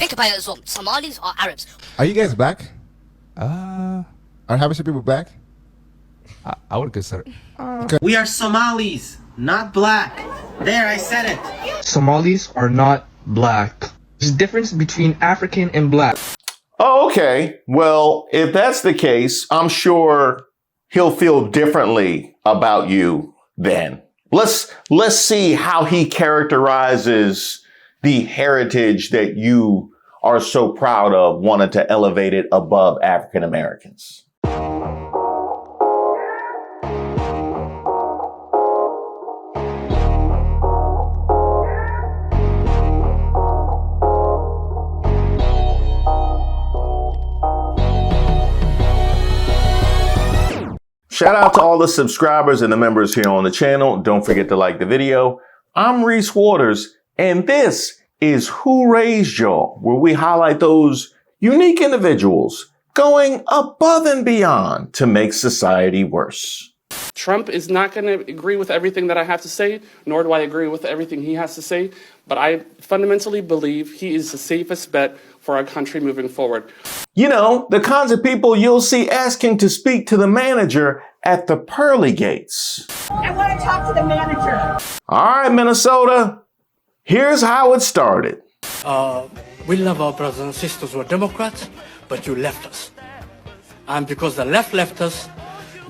Think about it as well. Somalis are Arabs. Are you guys black? Are Habesha people black? I would consider. We are Somalis, not black. There, I said it. Somalis are not black. There's a difference between African and black. Oh, okay. Well, if that's the case, I'm sure he'll feel differently about you then. Let's see how he characterizes the heritage that you are so proud of, wanting to elevate it above African Americans. Shout out to all the subscribers and the members here on the channel. Don't forget to like the video. I'm Reese Waters, and this is Who Raised Y'all, where we highlight those unique individuals going above and beyond to make society worse. Trump is not going to agree with everything that I have to say, nor do I agree with everything he has to say, but I fundamentally believe he is the safest bet for our country moving forward. You know, the kinds of people you'll see asking to speak to the manager at the pearly gates. I want to talk to the manager. All right, Minnesota, here's how it started. We love our brothers and sisters who are Democrats, but you left us. And because the left left us,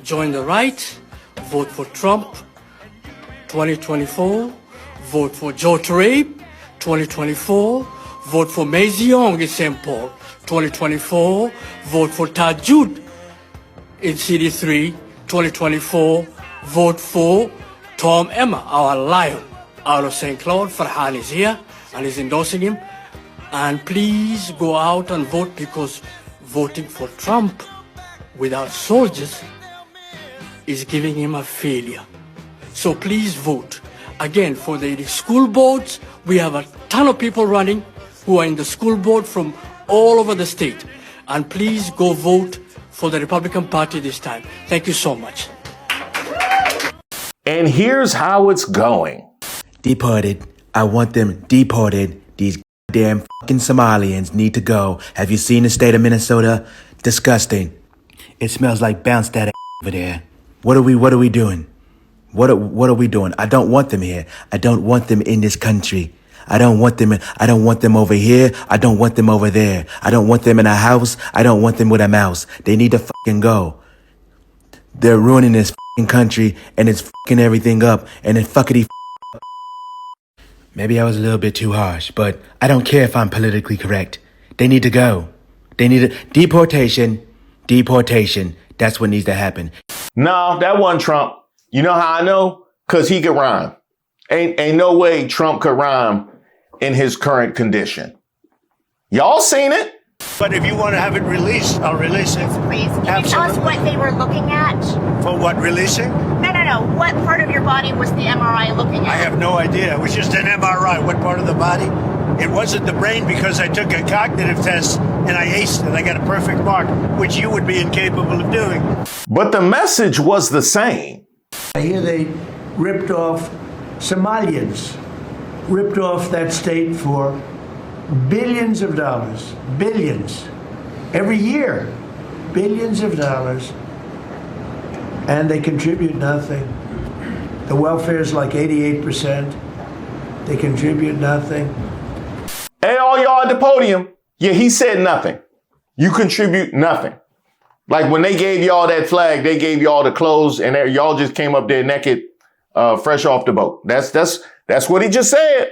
join the right, vote for Trump, 2024, vote for Joe Trape, 2024, vote for Maisie Young in St. Paul, 2024, vote for Tajud in CD3, 2024, vote for Tom Emma, our lion, out of St. Cloud. Farhan is here and is endorsing him. And please go out and vote, because voting for Trump without soldiers is giving him a failure. So please vote. Again, for the school boards, we have a ton of people running who are in the school board from all over the state. And please go vote for the Republican Party this time. Thank you so much. And here's how it's going. Deported. I want them deported. These damn fucking Somalians need to go. Have you seen the state of Minnesota? Disgusting. It smells like bounce that over there. What are we doing? What are we doing? I don't want them here. I don't want them in this country. I don't want them over here. I don't want them over there. I don't want them in a house. I don't want them with a mouse. They need to fucking go. They're ruining this fucking country, and it's fucking everything up, and it fuckity. Maybe I was a little bit too harsh, but I don't care if I'm politically correct. They need to go. They need deportation. That's what needs to happen. No, that wasn't Trump. You know how I know? Because he could rhyme. Ain't no way Trump could rhyme in his current condition. Y'all seen it? But if you want to have it released, I'll release it. Please, can you tell us what they were looking at? For what, releasing? No. What part of your body was the MRI looking at? I have no idea. It was just an MRI. What part of the body? It wasn't the brain, because I took a cognitive test and I aced it. I got a perfect mark, which you would be incapable of doing. But the message was the same. I hear they ripped off Somalians, ripped off that state for billions of dollars, billions, every year, billions of dollars, and they contribute nothing. The welfare is like 88%. They contribute nothing. Hey, all y'all at the podium, yeah, he said nothing. You contribute nothing. Like when they gave y'all that flag, they gave y'all the clothes, and y'all just came up there naked, fresh off the boat. That's what he just said.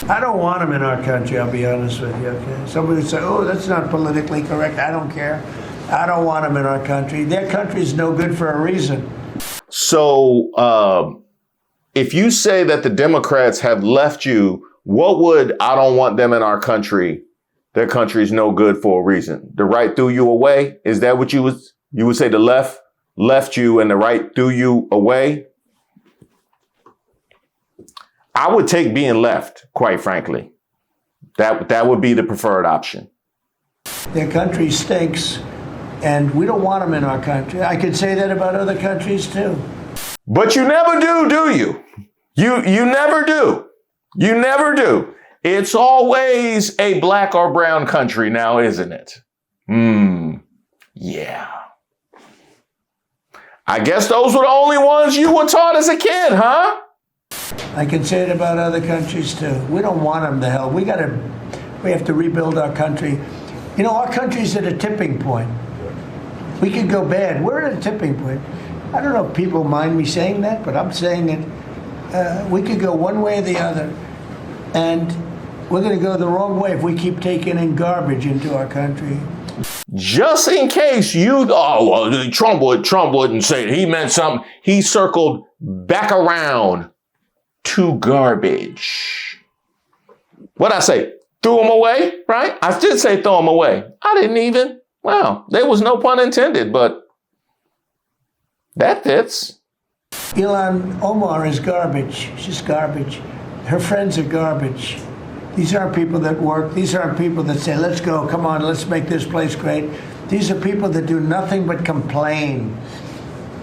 I don't want them in our country, I'll be honest with you, okay? Somebody would say, oh, that's not politically correct. I don't care. I don't want them in our country. Their country's no good for a reason. So if you say that the Democrats have left you, what would I don't want them in our country? Their country's no good for a reason. The right threw you away? Is that what you would say? The left you and the right threw you away? I would take being left, quite frankly. That would be the preferred option. Their country stinks, and we don't want them in our country. I could say that about other countries too. But you never do you? You never do. You never do. It's always a black or brown country now, isn't it? Yeah. I guess those were the only ones you were taught as a kid, huh? I can say it about other countries too. We don't want them to hell. We have to rebuild our country. You know, our country's at a tipping point. We could go bad. We're at a tipping point. I don't know if people mind me saying that, but I'm saying it. We could go one way or the other, and we're going to go the wrong way if we keep taking in garbage into our country. Just in case Trump wouldn't say it. He meant something. He circled back around to garbage. What'd I say? Threw them away, right? I did say throw them away. I didn't even. Wow, there was no pun intended, but that fits. Ilhan Omar is garbage. She's garbage. Her friends are garbage. These aren't people that work. These aren't people that say, let's go, come on, let's make this place great. These are people that do nothing but complain.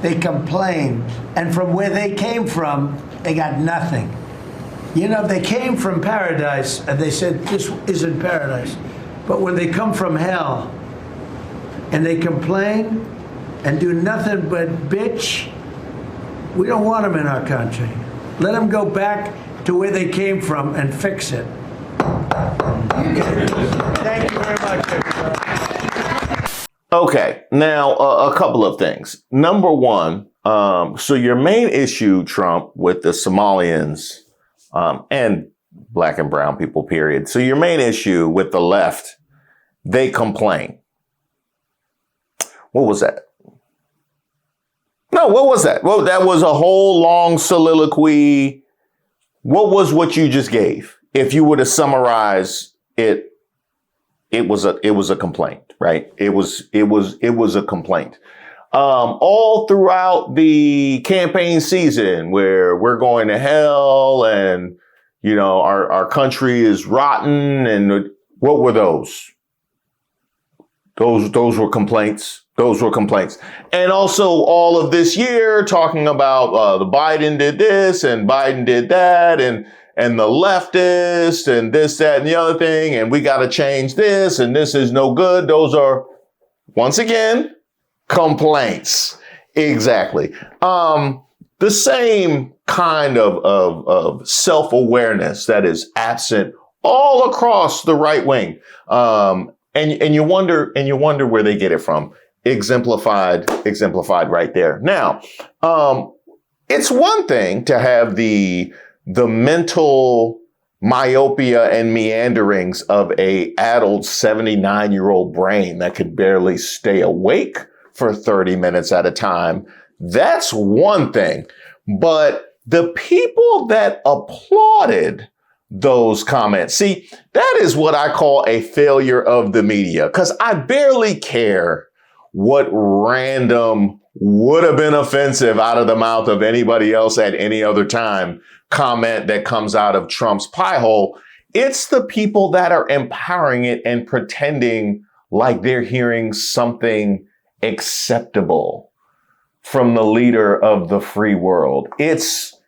They complain. And from where they came from, they got nothing. You know, they came from paradise, and they said, this isn't paradise. But when they come from hell, and they complain, and do nothing but bitch, we don't want them in our country. Let them go back to where they came from and fix it. Thank you very much. Okay, now a couple of things. Number one, so your main issue, Trump, with the Somalians and black and brown people, period. So your main issue with the left, they complain. What was that? No, what was that? Well, that was a whole long soliloquy. What was what you just gave? If you were to summarize it, it was a complaint, right? It was a complaint. All throughout the campaign season, where we're going to hell and, you know, our country is rotten. And what were those? Those were complaints. Those were complaints. And also all of this year talking about the Biden did this and Biden did that and the leftist and this, that, and the other thing. And we got to change this and this is no good. Those are, once again, complaints. Exactly. The same kind of self-awareness that is absent all across the right wing. And you wonder where they get it from. Exemplified right there. Now, it's one thing to have the mental myopia and meanderings of a addled 79-year-old brain that could barely stay awake for 30 minutes at a time. That's one thing. But the people that applauded those comments, see, that is what I call a failure of the media, because I barely care what random would have been offensive out of the mouth of anybody else at any other time comment that comes out of Trump's pie hole. It's the people that are empowering it and pretending like they're hearing something acceptable from the leader of the free world. It's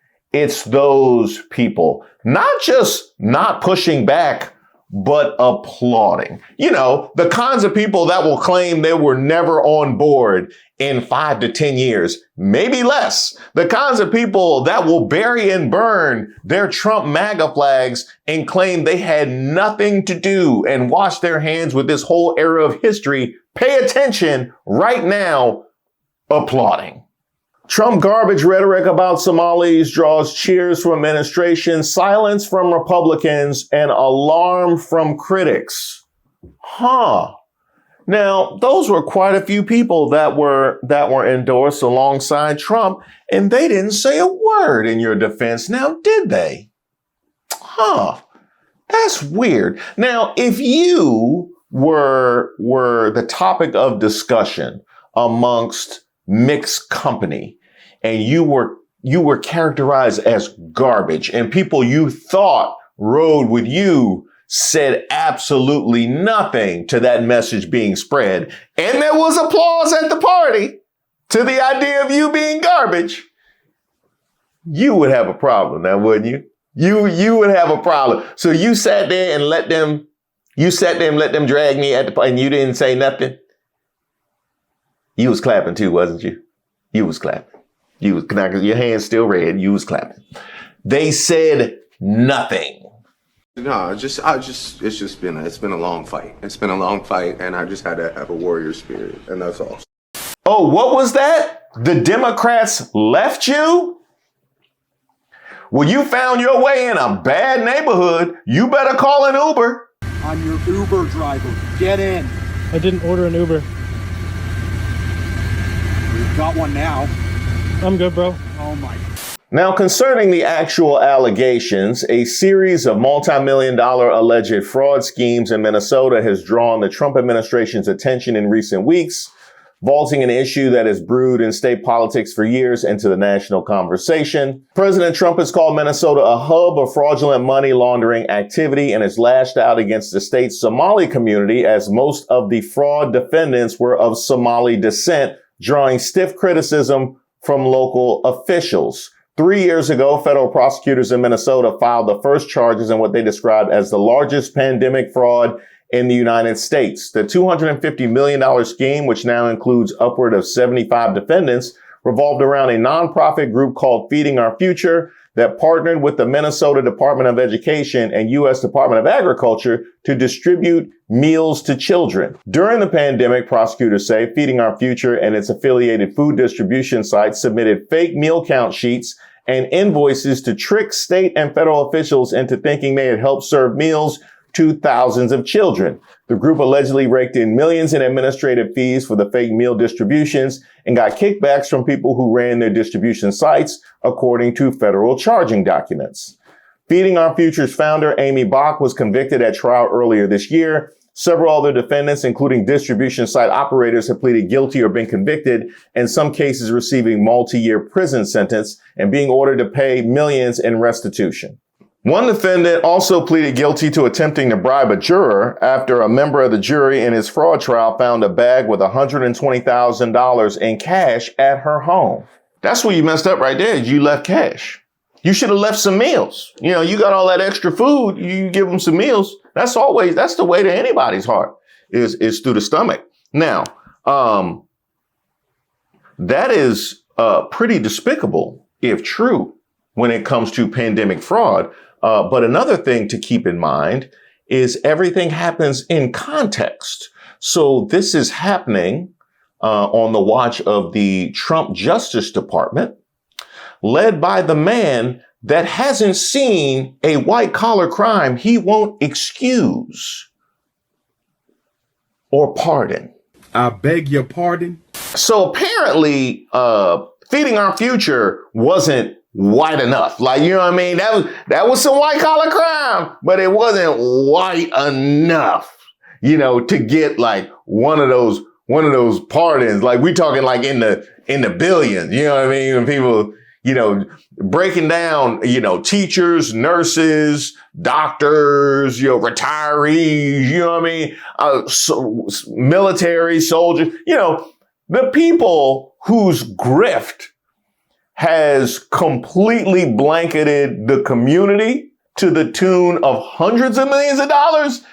those people, not just not pushing back, but applauding. You know, the kinds of people that will claim they were never on board in 5 to 10 years, maybe less. The kinds of people that will bury and burn their Trump MAGA flags and claim they had nothing to do and wash their hands with this whole era of history. Pay attention right now, applauding. Trump garbage rhetoric about Somalis draws cheers from administration, silence from Republicans, and alarm from critics. Now, those were quite a few people that were endorsed alongside Trump, and they didn't say a word in your defense. Now, did they? That's weird. Now, if you were the topic of discussion amongst mixed company, and you were characterized as garbage, and people you thought rode with you said absolutely nothing to that message being spread, and there was applause at the party to the idea of you being garbage, you would have a problem now, wouldn't you? You would have a problem. So you sat there and let them drag me at the and you didn't say nothing. You was clapping too, wasn't you? You was clapping. You was because your hand's still red. You was clapping. They said nothing. No, it's been a long fight. It's been a long fight, and I just had to have a warrior spirit, and that's all. Oh, what was that? The Democrats left you? Well, you found your way in a bad neighborhood. You better call an Uber. I'm your Uber driver. Get in. I didn't order an Uber. We've got one now. I'm good, bro. Oh my. Now, concerning the actual allegations, a series of multi-million-dollar alleged fraud schemes in Minnesota has drawn the Trump administration's attention in recent weeks, vaulting an issue that has brewed in state politics for years into the national conversation. President Trump has called Minnesota a hub of fraudulent money laundering activity and has lashed out against the state's Somali community, as most of the fraud defendants were of Somali descent, drawing stiff criticism from local officials. 3 years ago, federal prosecutors in Minnesota filed the first charges in what they described as the largest pandemic fraud in the United States. The $250 million scheme, which now includes upward of 75 defendants, revolved around a nonprofit group called Feeding Our Future that partnered with the Minnesota Department of Education and U.S. Department of Agriculture to distribute meals to children. During the pandemic, prosecutors say Feeding Our Future and its affiliated food distribution sites submitted fake meal count sheets and invoices to trick state and federal officials into thinking they had helped serve meals to thousands of children. The group allegedly raked in millions in administrative fees for the fake meal distributions and got kickbacks from people who ran their distribution sites, according to federal charging documents. Feeding Our Future's founder, Amy Bach, was convicted at trial earlier this year. Several other defendants, including distribution site operators, have pleaded guilty or been convicted, in some cases receiving multi-year prison sentence and being ordered to pay millions in restitution. One defendant also pleaded guilty to attempting to bribe a juror after a member of the jury in his fraud trial found a bag with $120,000 in cash at her home. That's where you messed up right there. You left cash. You should have left some meals. You know, you got all that extra food. You give them some meals. That's the way to anybody's heart is through the stomach. Now, that is pretty despicable if true when it comes to pandemic fraud. But another thing to keep in mind is everything happens in context. So this is happening on the watch of the Trump Justice Department, led by the man that hasn't seen a white collar crime he won't excuse or pardon. I beg your pardon. So apparently, Feeding Our Future wasn't white enough. Like, you know what I mean? That was some white collar crime, but it wasn't white enough, you know, to get like one of those pardons. Like we talking like in the billions, you know what I mean? When people, you know, breaking down, you know, teachers, nurses, doctors, you know, retirees, you know what I mean? Military, soldiers, you know, the people whose grift has completely blanketed the community to the tune of hundreds of millions of dollars.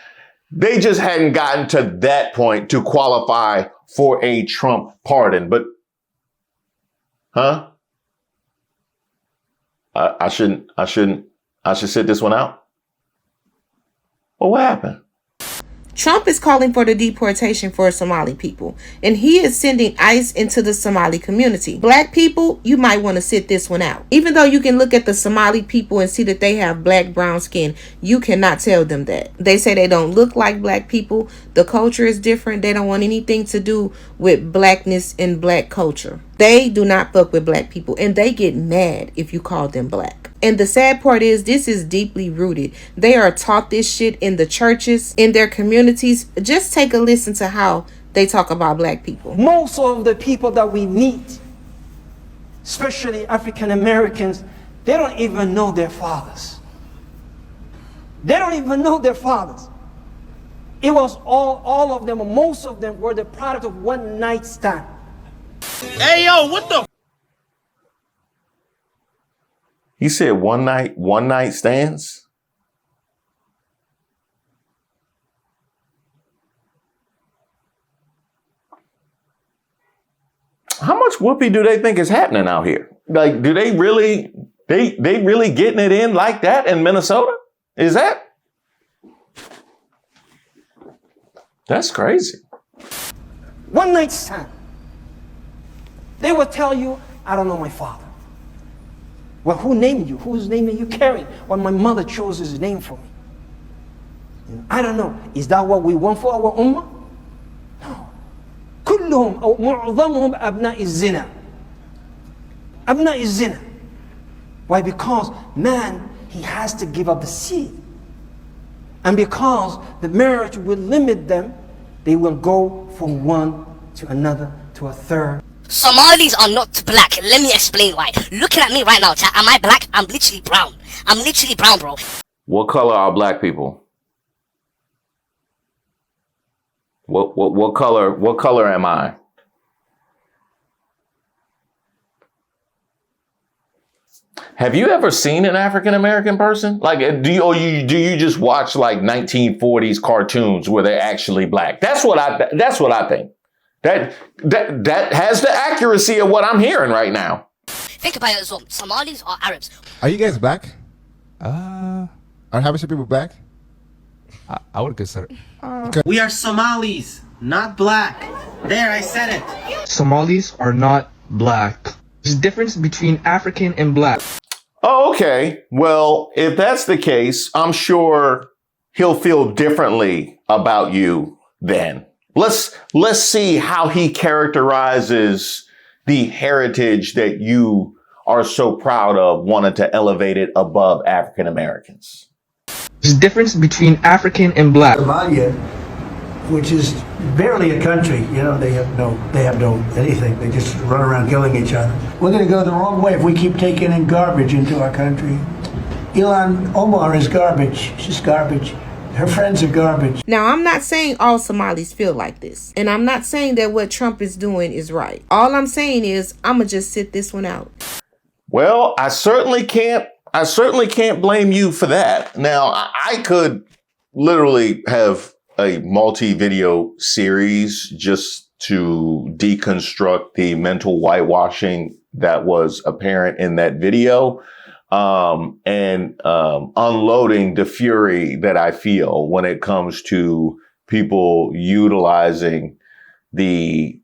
They just hadn't gotten to that point to qualify for a Trump pardon. But, I should sit this one out. Well, what happened? Trump is calling for the deportation for Somali people, and he is sending ICE into the Somali community. Black people, you might want to sit this one out. Even though you can look at the Somali people and see that they have black, brown skin, you cannot tell them that. They say they don't look like black people. The culture is different. They don't want anything to do with blackness and black culture. They do not fuck with black people, and they get mad if you call them black. And the sad part is this is deeply rooted. They are taught this shit in the churches, in their communities. Just take a listen to how they talk about black people. Most of the people that we meet, especially African Americans, they don't even know their fathers. They don't even know their fathers. It was all of them, or most of them were the product of one night stand. Hey, yo, what the? He said one night stands. How much whoopee do they think is happening out here? Like, do they really getting it in like that in Minnesota? Is that? That's crazy. One night stand. They will tell you, I don't know my father. Well, who named you? Whose name are you carrying? Well, my mother chose his name for me. And I don't know. Is that what we want for our ummah? No. كلهم أو معظمهم أبناء الزنا. أبناء الزنا. Why? Because man, he has to give up the seed. And because the marriage will limit them, they will go from one to another to a third. Somalis are not black. Let me explain why. Looking at me right now, chat, am I black? I'm literally brown. I'm literally brown, bro. What color are black people? What color am I? Have you ever seen an African American person? Like, do you just watch like 1940s cartoons where they're actually black? That's what I think. That has the accuracy of what I'm hearing right now. Think about it as well. Somalis are Arabs. Are you guys black? Are Habesha people black? I would consider. We are Somalis, not black. There, I said it. Somalis are not black. There's a difference between African and black. Oh, okay. Well, if that's the case, I'm sure he'll feel differently about you then. Let's see how he characterizes the heritage that you are so proud of, wanting to elevate it above African Americans. There's a difference between African and black. Somalia, which is barely a country, you know, they have no anything. They just run around killing each other. We're going to go the wrong way if we keep taking in garbage into our country. Ilhan Omar is garbage. She's garbage. Her friends are garbage. Now, I'm not saying all Somalis feel like this. And I'm not saying that what Trump is doing is right. All I'm saying is I'm going to just sit this one out. Well, I certainly can't blame you for that. Now, I could literally have a multi-video series just to deconstruct the mental whitewashing that was apparent in that video. And unloading the fury that I feel when it comes to people utilizing the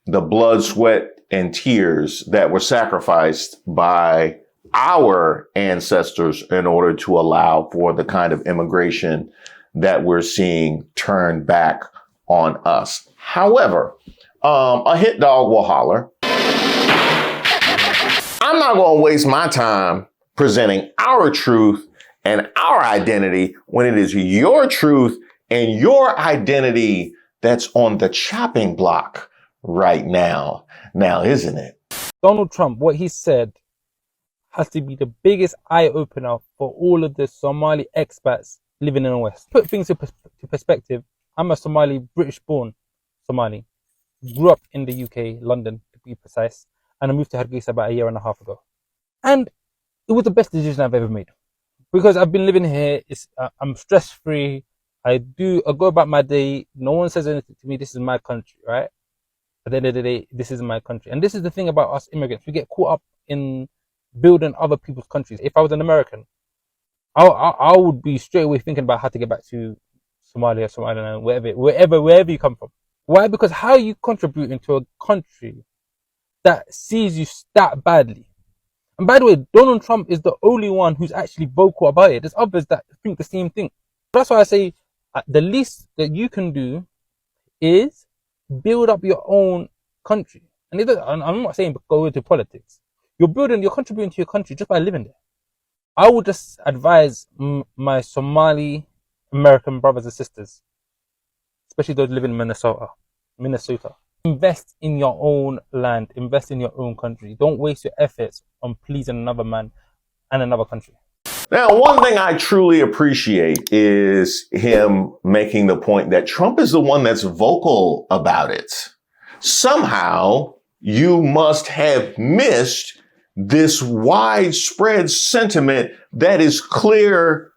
blood, sweat, and tears that were sacrificed by our ancestors in order to allow for the kind of immigration that we're seeing turned back on us. However, a hit dog will holler. I'm not going to waste my time presenting our truth and our identity when it is your truth and your identity that's on the chopping block right now. Now, isn't it? Donald Trump, what he said has to be the biggest eye-opener for all of the Somali expats living in the West. Put things to perspective. I'm a Somali, British-born Somali. Grew up in the UK, London to be precise, and I moved to Hargeisa about 1.5 years ago. And it was the best decision I've ever made because I've been living here. I'm stress-free. I go about my day. No one says anything to me. This is my country, right? At the end of the day, this is my country. And this is the thing about us immigrants. We get caught up in building other people's countries. If I was an American, I would be straight away thinking about how to get back to Somalia, Somaliland, wherever you come from. Why? Because how are you contributing to a country that sees you that badly? And by the way, Donald Trump is the only one who's actually vocal about it. There's others that think the same thing. That's why I say the least that you can do is build up your own country. And I'm not saying go into politics. You're contributing to your country just by living there. I would just advise my Somali American brothers and sisters, especially those living in Minnesota. Invest in your own land. Invest in your own country. Don't waste your efforts on pleasing another man and another country. Now, one thing I truly appreciate is him making the point that Trump is the one that's vocal about it. Somehow, you must have missed this widespread sentiment that is clear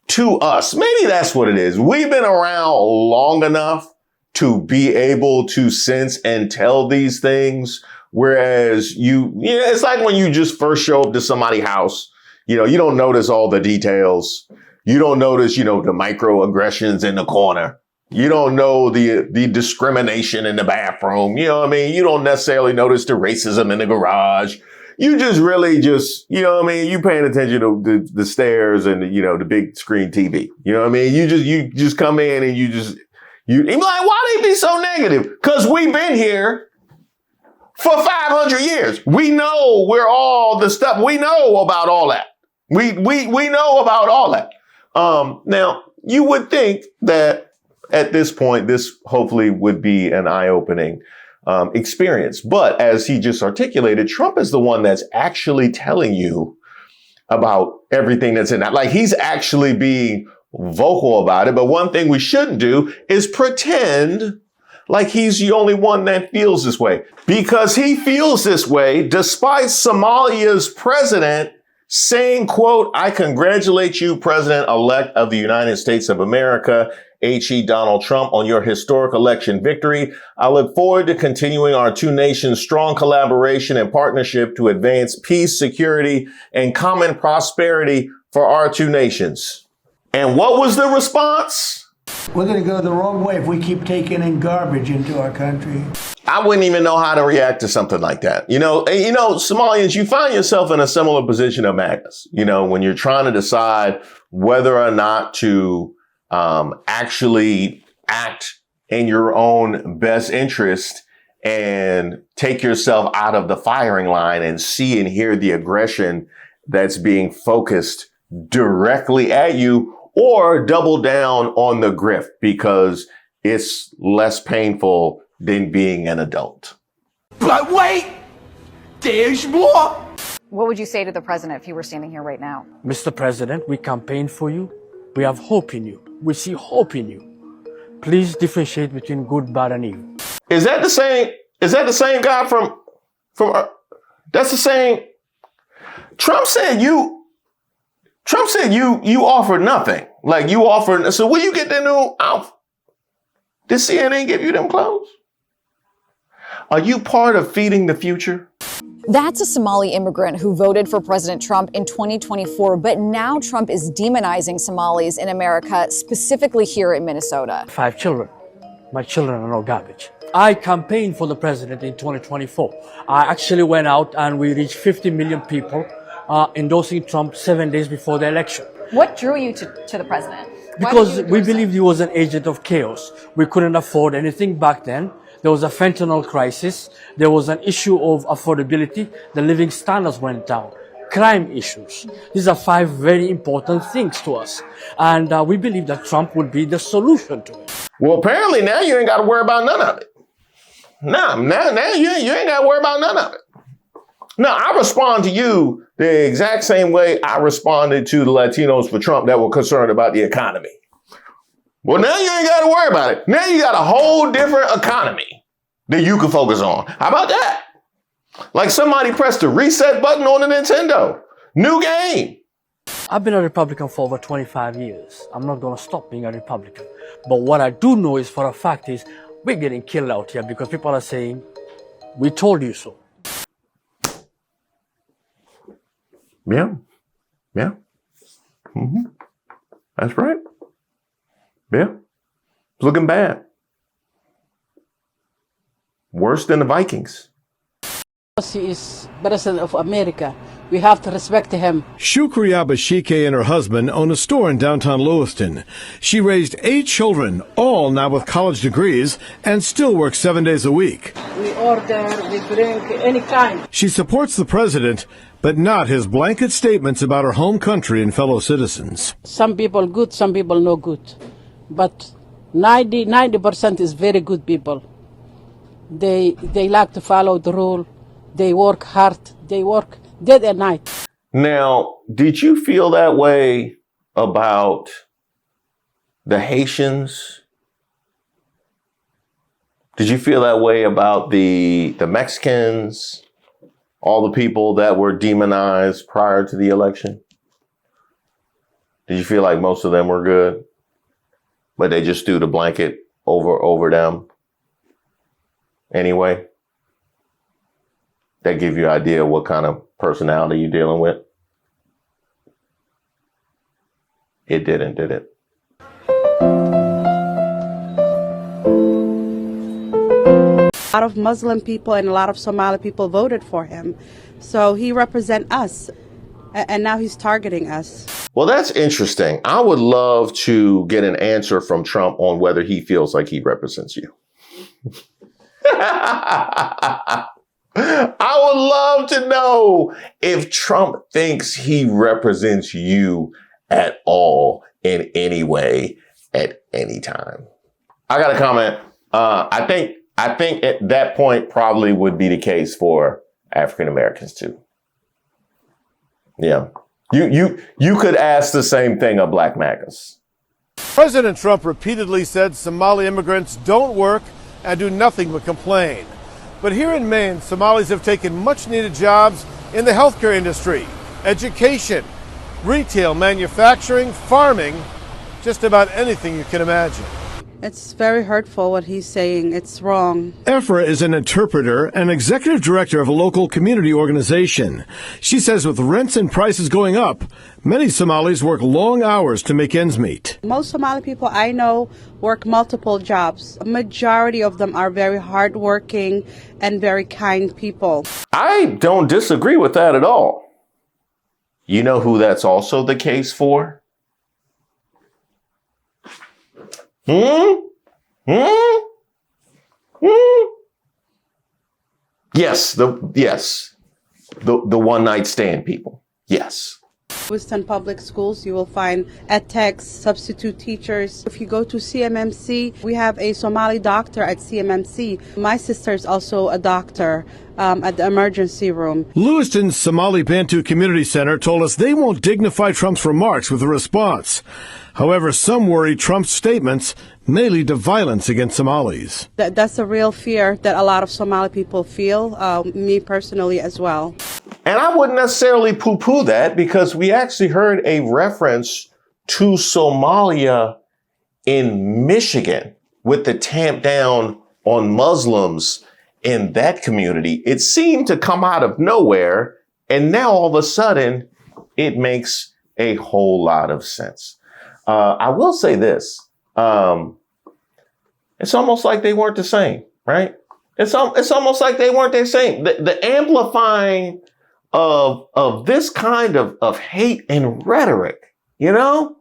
to us. Maybe that's what it is. We've been around long enough to be able to sense and tell these things. Whereas it's like when you just first show up to somebody's house, you don't notice all the details. You don't notice, the microaggressions in the corner. You don't know the discrimination in the bathroom. You know what I mean? You don't necessarily notice the racism in the garage. You just really you paying attention to the stairs and the big screen TV. You know what I mean? You just come in and you're like, why they be so negative? Cause we've been here for 500 years. We know we're all the stuff. We know about all that. We know about all that. Now you would think that at this point, this hopefully would be an eye-opening experience. But as he just articulated, Trump is the one that's actually telling you about everything that's in that. Like, he's actually being vocal about it. But one thing we shouldn't do is pretend like he's the only one that feels this way, because he feels this way despite Somalia's president saying, quote, "I congratulate you, President-elect of the United States of America, H.E. Donald Trump, on your historic election victory. I look forward to continuing our two nations' strong collaboration and partnership to advance peace, security, and common prosperity for our two nations." And what was the response? We're going to go the wrong way if we keep taking in garbage into our country. I wouldn't even know how to react to something like that. Somalians, you find yourself in a similar position of madness, when you're trying to decide whether or not to actually act in your own best interest and take yourself out of the firing line and see and hear the aggression that's being focused directly at you, or double down on the grift because it's less painful than being an adult. But wait, there's more. What would you say to the president if he were standing here right now? Mr. President, we campaign for you. We have hope in you. We see hope in you. Please differentiate between good, bad, and evil. Is that the same guy from that's the same? Trump said you offered nothing. Like, you offered. So when you get the new outfit, did CNN give you them clothes? Are you part of feeding the future? That's a Somali immigrant who voted for President Trump in 2024, but now Trump is demonizing Somalis in America, specifically here in Minnesota. 5 children. My children are no garbage. I campaigned for the president in 2024. I actually went out and we reached 50 million people endorsing Trump 7 days before the election. What drew you to the president? Because we believed he was an agent of chaos. We couldn't afford anything back then. There was a fentanyl crisis. There was an issue of affordability. The living standards went down. Crime issues. These are 5 very important things to us. And we believe that Trump would be the solution to it. Well, apparently now you ain't got to worry about none of it. Now you ain't got to worry about none of it. Now, I respond to you the exact same way I responded to the Latinos for Trump that were concerned about the economy. Well, now you ain't got to worry about it. Now you got a whole different economy that you can focus on. How about that? Like somebody pressed the reset button on the Nintendo. New game. I've been a Republican for over 25 years. I'm not going to stop being a Republican. But what I do know is for a fact is we're getting killed out here because people are saying, "We told you so." Yeah. That's right. Yeah. It's looking bad. Worse than the Vikings. He is President of America. We have to respect him. Shukriya Bashike and her husband own a store in downtown Lewiston. She raised 8 children, all now with college degrees, and still works 7 days a week. We order, we drink, any kind. She supports the president, but not his blanket statements about her home country and fellow citizens. Some people good, some people no good. But 90% is very good people. They like to follow the rule. They work hard. They work day and night. Now, did you feel that way about the Haitians? Did you feel that way about the Mexicans? All the people that were demonized prior to the election? Did you feel like most of them were good, but they just threw the blanket over them anyway? That give you an idea of what kind of personality you're dealing with? It didn't, did it? A lot of Muslim people and a lot of Somali people voted for him. So he represents us, and now he's targeting us. Well, that's interesting. I would love to get an answer from Trump on whether he feels like he represents you. I would love to know if Trump thinks he represents you at all in any way at any time. I got a comment. I think at that point probably would be the case for African Americans too. Yeah. You could ask the same thing of Black MAGAs. President Trump repeatedly said Somali immigrants don't work and do nothing but complain. But here in Maine, Somalis have taken much-needed jobs in the healthcare industry, education, retail, manufacturing, farming, just about anything you can imagine. It's very hurtful what he's saying. It's wrong. Efra is an interpreter and executive director of a local community organization. She says with rents and prices going up, many Somalis work long hours to make ends meet. Most Somali people I know work multiple jobs. A majority of them are very hardworking and very kind people. I don't disagree with that at all. You know who that's also the case for? Yes, the one night stand people. Yes. Lewiston Public Schools, you will find ed techs, substitute teachers. If you go to CMMC, we have a Somali doctor at CMMC. My sister is also a doctor at the emergency room. Lewiston's Somali Bantu Community Center told us they won't dignify Trump's remarks with a response. However, some worry Trump's statements may lead to violence against Somalis. That's a real fear that a lot of Somali people feel, me personally as well. And I wouldn't necessarily poo-poo that because we actually heard a reference to Somalia in Michigan with the tamp down on Muslims in that community. It seemed to come out of nowhere, and now all of a sudden it makes a whole lot of sense. I will say this. It's almost like they weren't the same, right? It's almost like they weren't the same. The amplifying of this kind of hate and rhetoric, you know?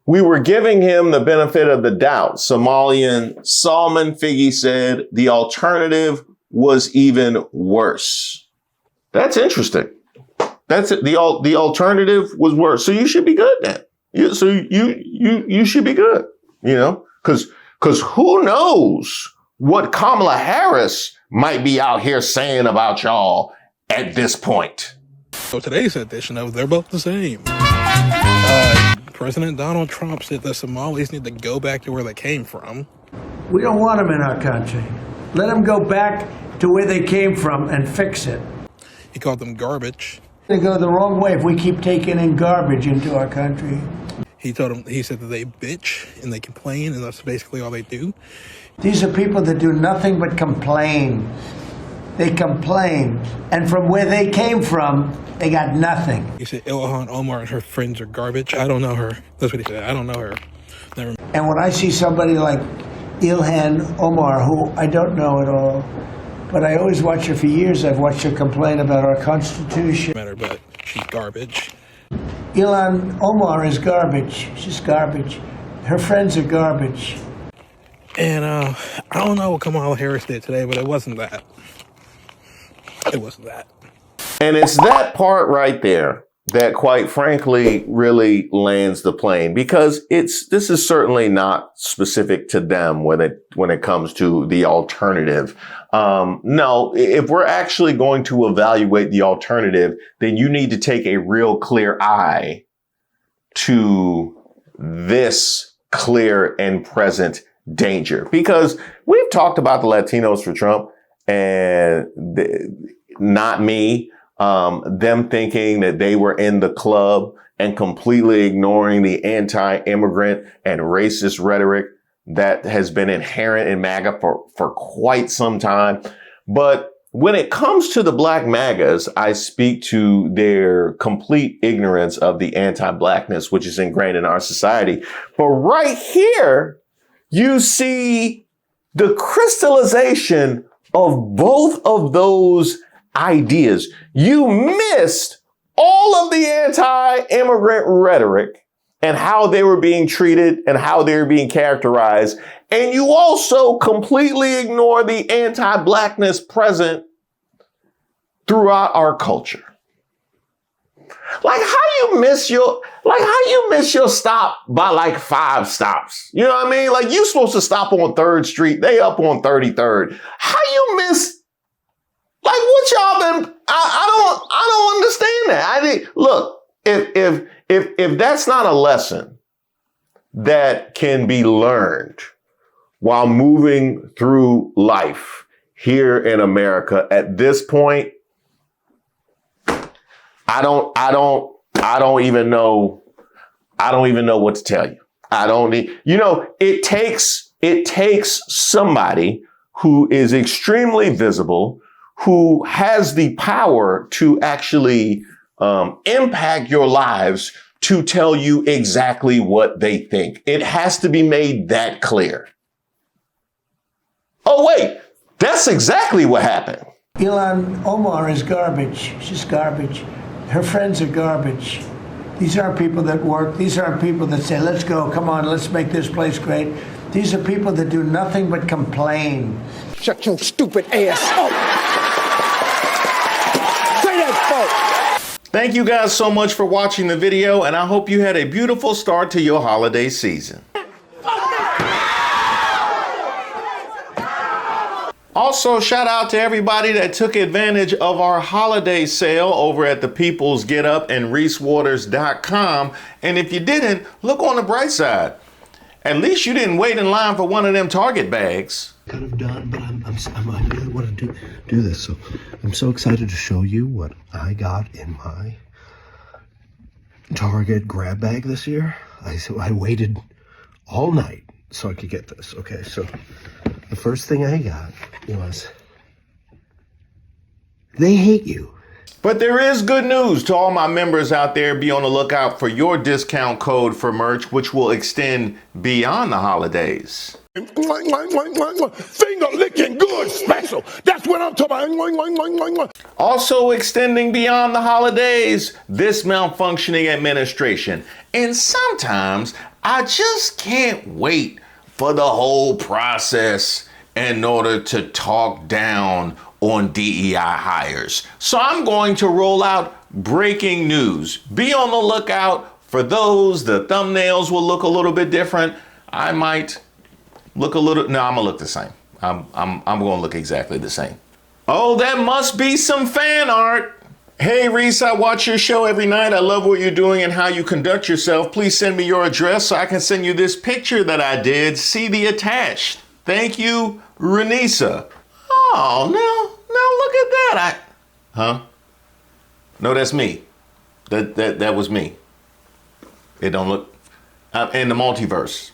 We were giving him the benefit of the doubt. Somalian Salman Figi said the alternative was even worse. That's interesting. That's it. The alternative was worse. So you should be good then. You should be good, you know, because who knows what Kamala Harris might be out here saying about y'all at this point. So today's edition of They're Both the Same. President Donald Trump said the Somalis need to go back to where they came from. We don't want them in our country. Let them go back to where they came from and fix it. He called them garbage. They go the wrong way if we keep taking in garbage into our country. He said that they bitch and they complain, and that's basically all they do. These are people that do nothing but complain. They complain. And from where they came from, they got nothing. He said Ilhan Omar and her friends are garbage. I don't know her. That's what he said. I don't know her. Never. And when I see somebody like Ilhan Omar, who I don't know at all, but I always watch her for years. I've watched her complain about our Constitution. Matter, but she's garbage. Ilhan Omar is garbage. She's garbage. Her friends are garbage. And I don't know what Kamala Harris did today, but it wasn't that. It wasn't that. And it's that part right there that, quite frankly, really lands the plane, because this is certainly not specific to them when it comes to the alternative. No, if we're actually going to evaluate the alternative, then you need to take a real clear eye to this clear and present danger, because we've talked about the Latinos for Trump, and not me, them thinking that they were in the club and completely ignoring the anti-immigrant and racist rhetoric that has been inherent in MAGA for quite some time. But when it comes to the Black MAGAs, I speak to their complete ignorance of the anti-Blackness, which is ingrained in our society. But right here, you see the crystallization of both of those ideas. You missed all of the anti-immigrant rhetoric and how they were being treated and how they were being characterized. And you also completely ignore the anti-Blackness present throughout our culture. Like how you miss your stop by like 5 stops. You know what I mean? Like you supposed to stop on 3rd Street. They up on 33rd. How you miss, like what y'all been, I don't understand that. I think, look, if that's not a lesson that can be learned while moving through life here in America at this point, I don't even know what to tell you. It takes somebody who is extremely visible, who has the power to actually impact your lives to tell you exactly what they think. It has to be made that clear. Oh, wait, that's exactly what happened. Ilhan Omar is garbage. She's garbage. Her friends are garbage. These aren't people that work. These aren't people that say, let's go, come on, let's make this place great. These are people that do nothing but complain. Shut your stupid ass up. Say that, folks. Thank you guys so much for watching the video, and I hope you had a beautiful start to your holiday season. Also, shout out to everybody that took advantage of our holiday sale over at the People's Get Up and ReaseWaters.com. And if you didn't, look on the bright side. At least you didn't wait in line for one of them Target bags. Could have done, but I really want to do this. So I'm so excited to show you what I got in my Target grab bag this year. I waited all night so I could get this. Okay, so the first thing I got was, they hate you. But there is good news to all my members out there. Be on the lookout for your discount code for merch, which will extend beyond the holidays. Finger licking good special. That's what I'm talking about. Also extending beyond the holidays, this malfunctioning administration. And sometimes I just can't wait for the whole process in order to talk down on DEI hires. So I'm going to roll out breaking news. Be on the lookout for those. The thumbnails will look a little bit different. I might look a little, no, I'm gonna look the same. I'm gonna look exactly the same. Oh, that must be some fan art. Hey Reese, I watch your show every night. I love what you're doing and how you conduct yourself. Please send me your address so I can send you this picture that I did. See the attached. Thank you, Renisa. Oh, now look at that. No, that's me. That was me. It don't look, in the multiverse.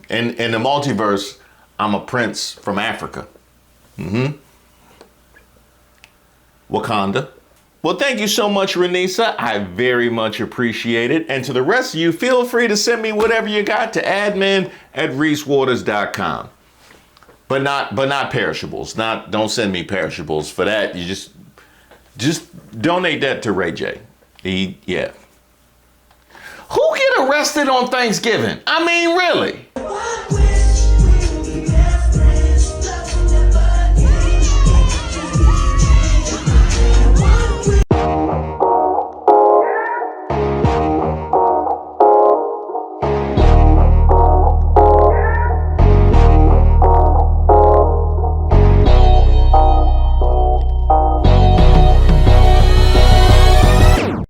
In the multiverse, I'm a prince from Africa. Wakanda. Well, thank you so much, Renisa. I very much appreciate it. And to the rest of you, feel free to send me whatever you got to admin@reasewaters.com. But not perishables. Don't send me perishables. For that, you just donate that to Ray J. Yeah. Who get arrested on Thanksgiving? I mean, really?